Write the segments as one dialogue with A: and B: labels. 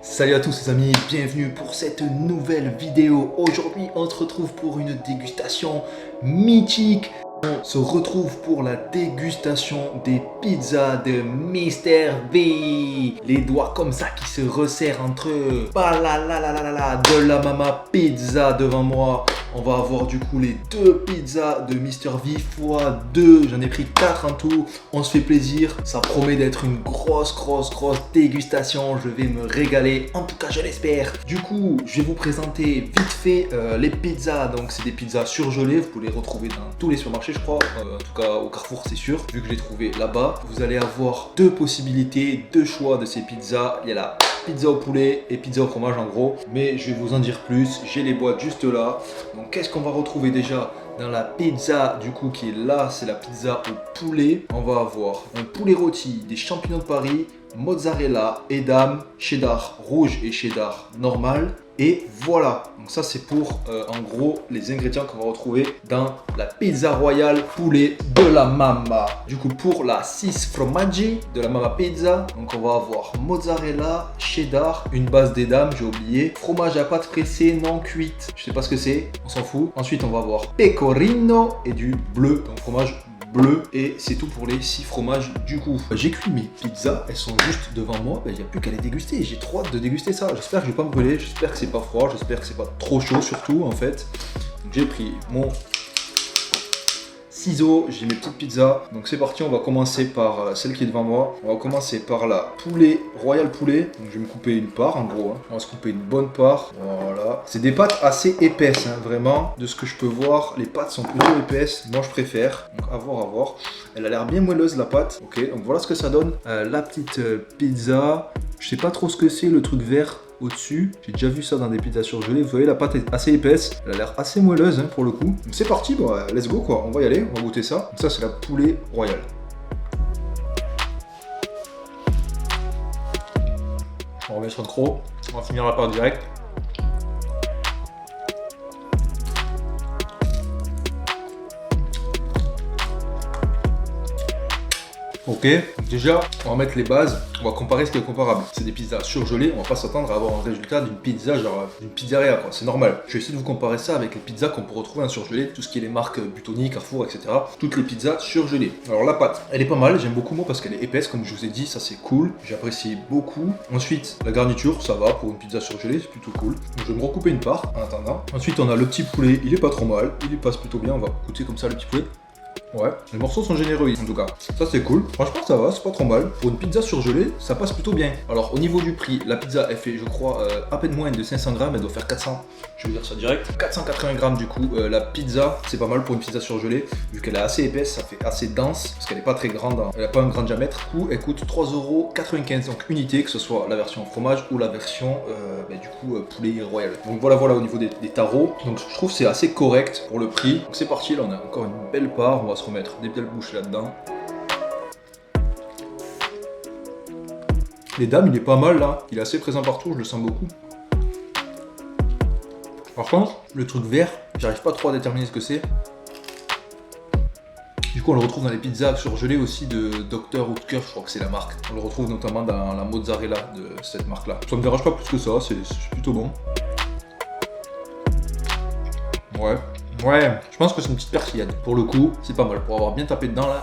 A: Salut à tous les amis, bienvenue pour cette nouvelle vidéo. Aujourd'hui on se retrouve pour une dégustation mythique. On se retrouve pour la dégustation des pizzas de Mr. V. Les doigts comme ça qui se resserrent entre eux. De la Mama Pizza devant moi. On va avoir du coup les deux pizzas de Mr. V fois 2. J'en ai pris 4 en tout. On se fait plaisir. Ça promet d'être une grosse dégustation. Je vais me régaler. En tout cas, je l'espère. Du coup, je vais vous présenter vite fait les pizzas. Donc, c'est des pizzas surgelées. Vous pouvez les retrouver dans tous les supermarchés, je crois. En tout cas, au Carrefour, c'est sûr. Vu que je l'ai trouvé là-bas. Vous allez avoir deux possibilités, deux choix de ces pizzas. Il y a la pizza au poulet et pizza au fromage en gros. Mais je vais vous en dire plus. J'ai les boîtes juste là. Donc qu'est-ce qu'on va retrouver déjà dans la pizza du coup qui est là? C'est la pizza au poulet. On va avoir un poulet rôti, des champignons de Paris, mozzarella, edam, cheddar rouge et cheddar normal. Et voilà, donc ça c'est pour en gros les ingrédients qu'on va retrouver dans la pizza royale poulet de la Mama. Du coup pour la 6 formaggi de la Mama Pizza, donc on va avoir mozzarella, cheddar, une base d'edam, j'ai oublié, fromage à pâte pressée non cuite, je sais pas ce que c'est, on s'en fout. Ensuite on va avoir pecorino et du bleu, donc fromage bleu, et c'est tout pour les 6 fromages du coup. J'ai cuit mes pizzas, elles sont juste devant moi, il n'y a plus qu'à les déguster. J'ai trop hâte de déguster ça. J'espère que je vais pas me brûler, j'espère que c'est pas froid, j'espère que c'est pas trop chaud surtout en fait. J'ai pris mon ciseaux, j'ai mes petites pizzas. Donc c'est parti, on va commencer par celle qui est devant moi. On va commencer par la poulet, royal poulet. Donc je vais me couper une part en gros. On va se couper une bonne part. Voilà. C'est des pâtes assez épaisses, vraiment. De ce que je peux voir, les pâtes sont plutôt épaisses. Moi je préfère. Donc à voir. Elle a l'air bien moelleuse la pâte. Ok, donc voilà ce que ça donne. La petite pizza. Je sais pas trop ce que c'est le truc vert au-dessus. J'ai déjà vu ça dans des pizzas surgelées. Vous voyez, la pâte est assez épaisse. Elle a l'air assez moelleuse pour le coup. Donc c'est parti, let's go quoi. On va y aller, on va goûter ça. Donc ça c'est la poulet royale. On remet sur le croc. On va finir la part direct. Ok, déjà on va mettre les bases, on va comparer ce qui est comparable. C'est des pizzas surgelées, on va pas s'attendre à avoir un résultat d'une pizza genre d'une pizzeria quoi, c'est normal. Je vais essayer de vous comparer ça avec les pizzas qu'on peut retrouver en surgelé, tout ce qui est les marques Buitoni, Carrefour, etc. Toutes les pizzas surgelées. Alors la pâte, elle est pas mal, j'aime beaucoup moi parce qu'elle est épaisse comme je vous ai dit, ça c'est cool, j'apprécie beaucoup. Ensuite la garniture, ça va pour une pizza surgelée, c'est plutôt cool. Donc je vais me recouper une part en attendant. Ensuite on a le petit poulet, il est pas trop mal, il passe plutôt bien, on va goûter comme ça le petit poulet. Ouais, les morceaux sont généreux en tout cas, ça c'est cool. Franchement ça va, c'est pas trop mal. Pour une pizza surgelée, ça passe plutôt bien. Alors au niveau du prix, la pizza elle fait je crois à peine moins de 500 grammes, elle doit faire 400, je vais dire ça direct. 480 grammes du coup, la pizza c'est pas mal pour une pizza surgelée, vu qu'elle est assez épaisse, ça fait assez dense, parce qu'elle est pas très grande, elle a pas un grand diamètre. Du coup elle coûte 3,95 €, donc unité, que ce soit la version fromage ou la version du coup poulet royal. Donc voilà au niveau des tarots, donc je trouve c'est assez correct pour le prix. Donc c'est parti, là on a encore une belle part, on va se remettre des belles bouchées là-dedans. Les dames, il est pas mal là, il est assez présent partout, je le sens beaucoup. Par contre, le truc vert, j'arrive pas trop à déterminer ce que c'est. Du coup, on le retrouve dans les pizzas surgelées aussi de Dr Oetker, je crois que c'est la marque. On le retrouve notamment dans la mozzarella de cette marque-là. Ça me dérange pas plus que ça, c'est plutôt bon. Ouais, je pense que c'est une petite persillade. Pour le coup, c'est pas mal. Pour avoir bien tapé dedans là.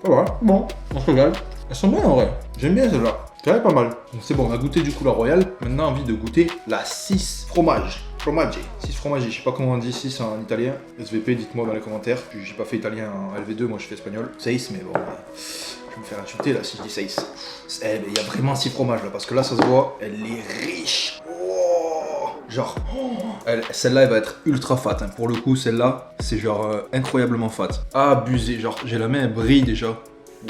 A: Voilà, bon, on se régale. Elles sont bien en vrai. J'aime bien celle-là. C'est vrai, pas mal. Donc c'est bon, on a goûté du coup la royale. Maintenant, envie de goûter la 6 fromage. Fromaggi. 6 fromaggi. Je sais pas comment on dit 6 en italien. SVP, dites-moi dans les commentaires. J'ai pas fait italien en LV2, moi je fais espagnol. 6, mais bon. Je vais me faire insulter là si je dis 6. Il y a vraiment 6 fromages là, parce que là ça se voit, elle est riche. Genre, celle-là elle va être ultra fat. Pour le coup, celle-là, c'est genre incroyablement fat. Abusé, genre j'ai la main, elle brille déjà.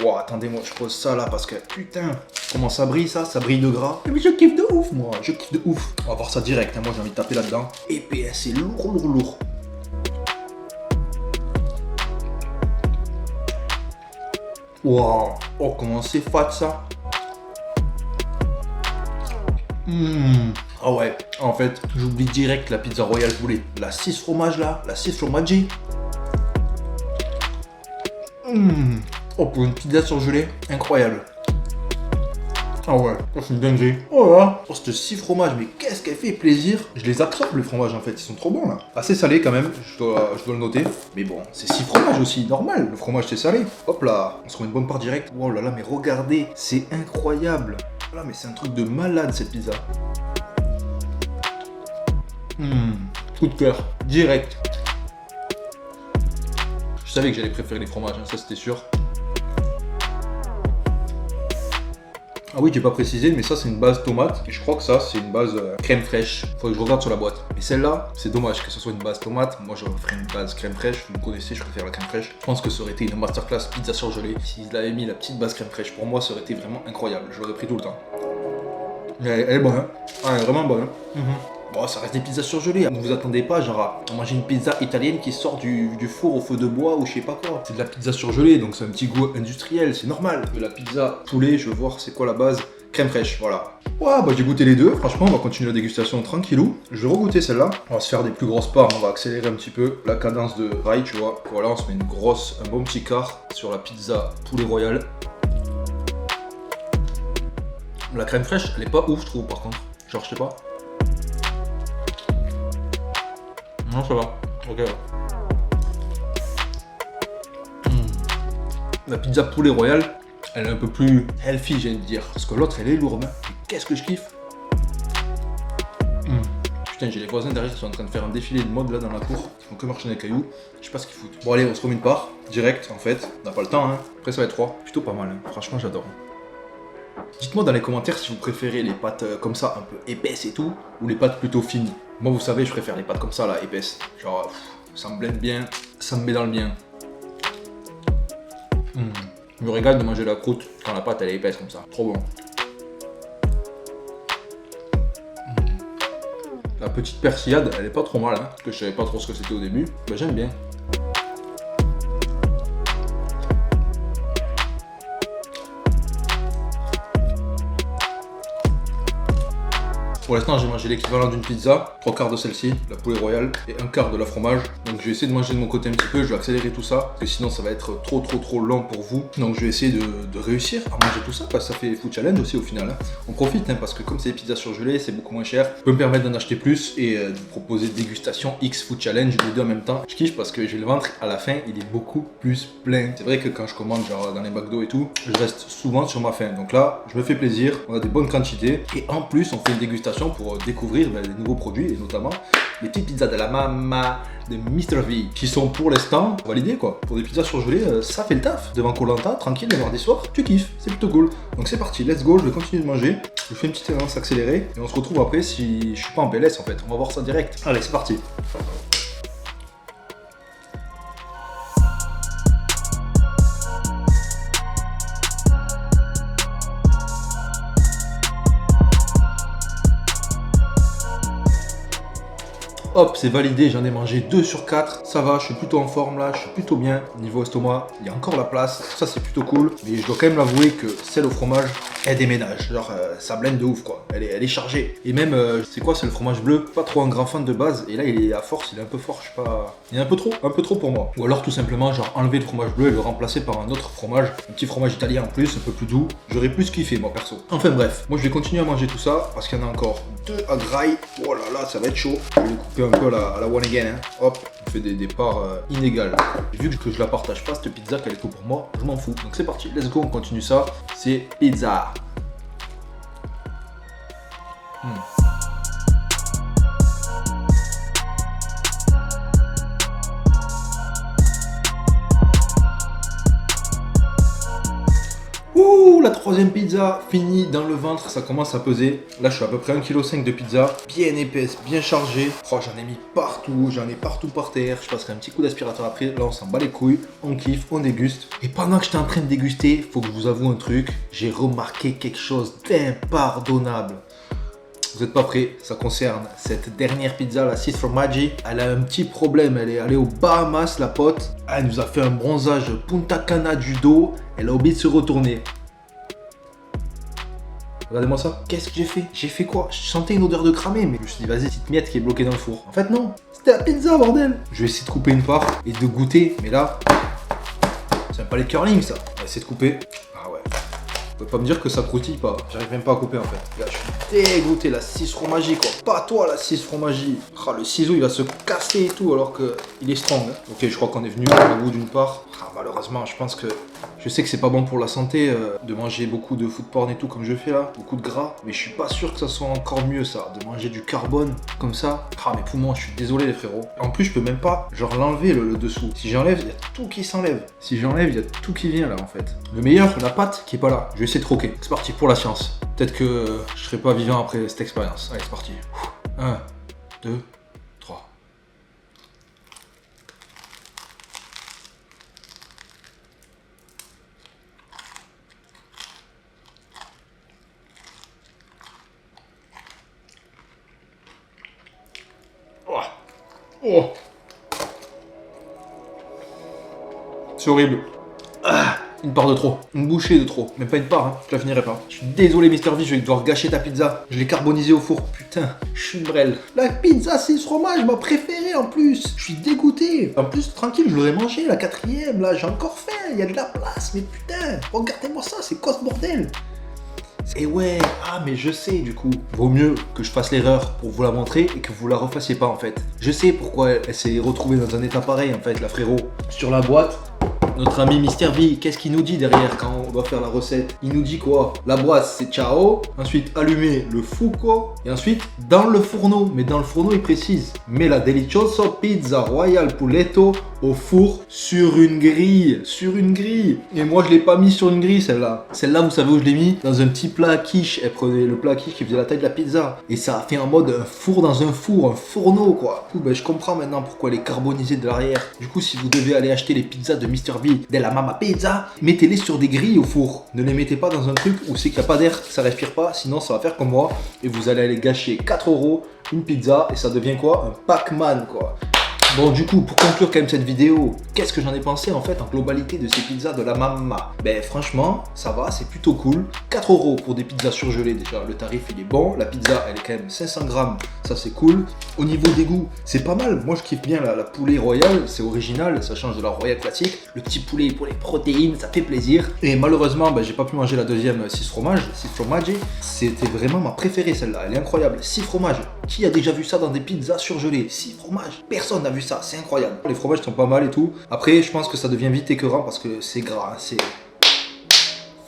A: Wow, attendez-moi, je pose ça là parce que putain, comment ça brille ça brille de gras. Mais je kiffe de ouf, moi, je kiffe de ouf. On va voir ça direct, moi j'ai envie de taper là-dedans. Épais, c'est lourd. Wow, oh comment c'est fat ça. Ah ouais, en fait, j'oublie direct la pizza royale poulet. La 6 fromage là, la 6 formaggi. Oh, pour une pizza surgelée, incroyable. Ah ouais, c'est une dinguerie. Oh là, oh, cette 6 fromages, mais qu'est-ce qu'elle fait plaisir. Je les absorbe les fromages en fait, ils sont trop bons là. Assez salé quand même, je dois le noter. Mais bon, c'est 6 fromages aussi, normal, le fromage c'est salé. Hop là, on se remet une bonne part directe. Oh là là, mais regardez, c'est incroyable. Là, mais c'est un truc de malade cette pizza. Coup de cœur, direct. Je savais que j'allais préférer les fromages, hein, ça c'était sûr. Ah oui, j'ai pas précisé, mais ça c'est une base tomate. Et je crois que ça c'est une base crème fraîche. Faut que je regarde sur la boîte. Mais celle-là, c'est dommage que ce soit une base tomate. Moi j'aurais fait une base crème fraîche. Vous me connaissez, je préfère la crème fraîche. Je pense que ça aurait été une masterclass pizza surgelée. S'ils avaient mis la petite base crème fraîche, pour moi ça aurait été vraiment incroyable. Je l'aurais pris tout le temps. Elle est bonne, hein. Ah, elle est vraiment bonne. Hein. Bon, ça reste des pizzas surgelées. Ne vous attendez pas genre à manger une pizza italienne qui sort du four au feu de bois ou je sais pas quoi. C'est de la pizza surgelée, donc c'est un petit goût industriel, c'est normal. De la pizza poulet, je veux voir c'est quoi la base. Crème fraîche, voilà. Ouais, bah j'ai goûté les deux. Franchement, on va continuer la dégustation tranquillou. Je vais regoûter celle-là. On va se faire des plus grosses parts. On va accélérer un petit peu la cadence de rail, tu vois. Voilà, on se met un bon petit quart sur la pizza poulet royal. La crème fraîche, elle est pas ouf, je trouve, par contre. Genre, je sais pas. Non, ça va. Ok. La pizza poulet royal, elle est un peu plus healthy, j'ai envie de dire. Parce que l'autre, elle est lourde. Hein. Et qu'est-ce que je kiffe. Putain, j'ai les voisins derrière qui sont en train de faire un défilé de mode là dans la cour. Ils font que marcher dans les cailloux. Je sais pas ce qu'ils foutent. Bon, allez, on se remet une part. Direct, en fait. On n'a pas le temps, hein. Après, ça va être 3. Plutôt pas mal, hein. Franchement, j'adore. Dites-moi dans les commentaires si vous préférez les pâtes comme ça, un peu épaisses et tout, ou les pâtes plutôt fines. Moi, vous savez, je préfère les pâtes comme ça, là, épaisses. Genre, ça me blende bien, ça me met dans le bien. Je me régale de manger la croûte quand la pâte elle est épaisse comme ça. Trop bon. La petite persillade, elle est pas trop mal, hein, parce que je savais pas trop ce que c'était au début. Mais j'aime bien. Pour l'instant, j'ai mangé l'équivalent d'une pizza, 3 quarts de celle-ci, la poulet royale, et 1 quart de la fromage. Donc je vais essayer de manger de mon côté un petit peu, je vais accélérer tout ça, parce que sinon ça va être trop long pour vous. Donc je vais essayer de réussir à manger tout ça, parce que ça fait food challenge aussi au final. Hein. On profite, hein, parce que comme c'est des pizzas surgelées, c'est beaucoup moins cher. Je peux me permettre d'en acheter plus et de vous proposer dégustation X food challenge, les deux en même temps. Je kiffe parce que j'ai le ventre, à la fin, il est beaucoup plus plein. C'est vrai que quand je commande genre dans les McDo et tout, je reste souvent sur ma faim. Donc là, je me fais plaisir, on a des bonnes quantités, et en plus, on fait une dégustation pour découvrir des nouveaux produits et notamment les petites pizzas de la Mama de Mr V qui sont pour l'instant validées quoi. Pour des pizzas surgelées, ça fait le taf. Devant Koh Lanta, tranquille le mardi soir, tu kiffes, c'est plutôt cool. Donc c'est parti, let's go, je vais continuer de manger. Je fais une petite séance accélérée et on se retrouve après si je suis pas en PLS en fait. On va voir ça direct. Allez, c'est parti. Hop, c'est validé, j'en ai mangé 2 sur 4. Ça va, je suis plutôt en forme là, je suis plutôt bien. Niveau estomac, il y a encore la place. Ça, c'est plutôt cool. Mais je dois quand même l'avouer que celle au fromage, elle déménage. Genre, ça blende de ouf quoi. Elle est chargée. Et même, c'est quoi, c'est le fromage bleu. Pas trop un grand fan de base. Et là, il est à force, il est un peu fort. Je sais pas. Il est un peu trop pour moi. Ou alors, tout simplement, genre, enlever le fromage bleu et le remplacer par un autre fromage. Un petit fromage italien en plus, un peu plus doux. J'aurais plus kiffé, moi perso. Enfin bref, moi je vais continuer à manger tout ça parce qu'il y en a encore 2 à graille. Oh là là, ça va être chaud. Je vais les couper un peu à la one again. Hein. Hop, on fait des parts inégales. Et vu que je la partage pas, cette pizza qu'elle est tout pour moi, je m'en fous. Donc c'est parti, let's go, on continue ça. C'est pizza. Ouh, la troisième pizza finie dans le ventre, ça commence à peser. Là, je suis à peu près 1,5 kg de pizza, bien épaisse, bien chargée. Oh, j'en ai mis partout, j'en ai partout par terre. Je passerai un petit coup d'aspirateur après. Là, on s'en bat les couilles, on kiffe, on déguste. Et pendant que j'étais en train de déguster, faut que je vous avoue un truc, j'ai remarqué quelque chose d'impardonnable. Vous n'êtes pas prêts, ça concerne cette dernière pizza, la 6 Formaggi. Elle a un petit problème, elle est allée aux Bahamas, la pote. Elle nous a fait un bronzage Punta Cana du dos. Elle a oublié de se retourner. Regardez-moi ça. Qu'est-ce que j'ai fait? J'ai fait quoi? Je sentais une odeur de cramé, mais je me suis dit, vas-y, petite miette qui est bloquée dans le four. En fait, non. C'était la pizza, bordel. Je vais essayer de couper une part et de goûter, mais là, c'est même pas les curling, ça. On va essayer de couper. Ah ouais. Vous pouvez pas me dire que ça croustille pas. J'arrive même pas à couper en fait. Là, je suis dégoûté, la 6 fromagie quoi. Pas toi la 6 fromagie. Ah, le ciseau il va se casser et tout alors que il est strong. Hein. Ok, je crois qu'on est venu au bout d'une part. Ah, malheureusement, je pense que je sais que c'est pas bon pour la santé de manger beaucoup de food porn et tout comme je fais là, beaucoup de gras, mais je suis pas sûr que ça soit encore mieux ça, de manger du carbone comme ça. Ah mes poumons, je suis désolé les frérots. En plus je peux même pas genre l'enlever le dessous. Si j'enlève, il y a tout qui s'enlève. Si j'enlève, il y a tout qui vient là en fait. Le meilleur, la pâte qui est pas là. Je vais essayer de troquer. C'est parti pour la science. Peut-être que je serai pas vivant après cette expérience. Allez, c'est parti. 1, 2, 3. Oh. C'est horrible. Ah, une part de trop. Une bouchée de trop. Même pas une part, hein. Je la finirai pas. Je suis désolé, Mr. V, je vais devoir gâcher ta pizza. Je l'ai carbonisée au four. Putain, je suis une brêle. La pizza, c'est ce fromage, ma préférée en plus. Je suis dégoûté. En plus, tranquille, je l'aurais mangé, la 4e. Là, j'ai encore faim. Il y a de la place. Mais putain, regardez-moi ça, c'est quoi ce bordel? Et ouais, ah mais je sais du coup. Vaut mieux que je fasse l'erreur pour vous la montrer et que vous la refassiez pas en fait. Je sais pourquoi elle s'est retrouvée dans un état pareil en fait, la frérot. Sur la boîte, notre ami Mr. V, qu'est-ce qu'il nous dit derrière quand on doit faire la recette? Il nous dit quoi? La boîte c'est ciao, ensuite allumer le fuoco, et ensuite dans le fourneau. Mais dans le fourneau il précise, mets la delicioso pizza royal puletto au four sur une grille. Sur une grille. Et moi je l'ai pas mis sur une grille celle-là. Celle-là vous savez où je l'ai mis? Dans un petit plat quiche. Elle prenait le plat quiche qui faisait la taille de la pizza. Et ça a fait en mode un four dans un four, un fourneau quoi. Du coup, ben, je comprends maintenant pourquoi elle est carbonisée de l'arrière. Du coup si vous devez aller acheter les pizzas de Mr. V, de la Mama Pizza, mettez-les sur des grilles au four. Ne les mettez pas dans un truc où c'est qu'il n'y a pas d'air, ça respire pas, sinon ça va faire comme moi. Et vous allez aller gâcher 4 € une pizza et ça devient quoi? Un Pac-Man quoi. Bon du coup, pour conclure quand même cette vidéo, qu'est-ce que j'en ai pensé en fait en globalité de ces pizzas de la Mama? Ben franchement, ça va, c'est plutôt cool. 4 € pour des pizzas surgelées déjà, le tarif il est bon. La pizza elle est quand même 500 grammes, ça c'est cool. Au niveau des goûts, c'est pas mal. Moi je kiffe bien la poulet royale, c'est original, ça change de la royale classique. Le petit poulet pour les protéines, ça fait plaisir. Et malheureusement, ben, j'ai pas pu manger la deuxième 6 fromages, 6 fromages. C'était vraiment ma préférée celle-là, elle est incroyable. 6 fromages, qui a déjà vu ça dans des pizzas surgelées? 6 fromages, personne n'a vu ça, c'est incroyable. Les fromages sont pas mal et tout. Après, je pense que ça devient vite écœurant parce que c'est gras, c'est...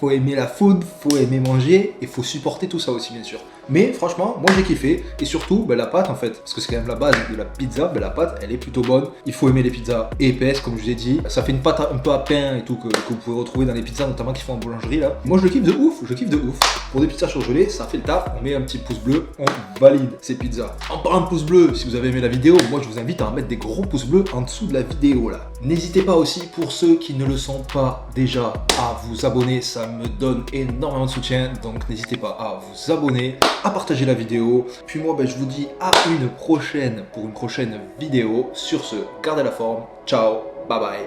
A: Faut aimer la food, faut aimer manger et faut supporter tout ça aussi bien sûr. Mais franchement, moi j'ai kiffé et surtout la pâte en fait, parce que c'est quand même la base de la pizza, la pâte elle est plutôt bonne. Il faut aimer les pizzas épaisses comme je vous ai dit. Ça fait une pâte un peu à pain et tout que vous pouvez retrouver dans les pizzas notamment qui font en boulangerie là. Moi je le kiffe de ouf, je kiffe de ouf. Pour des pizzas surgelées, ça fait le taf, on met un petit pouce bleu, on valide ces pizzas. En parlant de pouce bleu, si vous avez aimé la vidéo, moi je vous invite à mettre des gros pouces bleus en dessous de la vidéo là. N'hésitez pas aussi pour ceux qui ne le sont pas déjà à vous abonner, ça me donne énormément de soutien, donc n'hésitez pas à vous abonner, à partager la vidéo. Puis moi je vous dis à une prochaine pour une prochaine vidéo. Sur ce, gardez la forme, ciao, bye bye,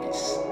A: peace.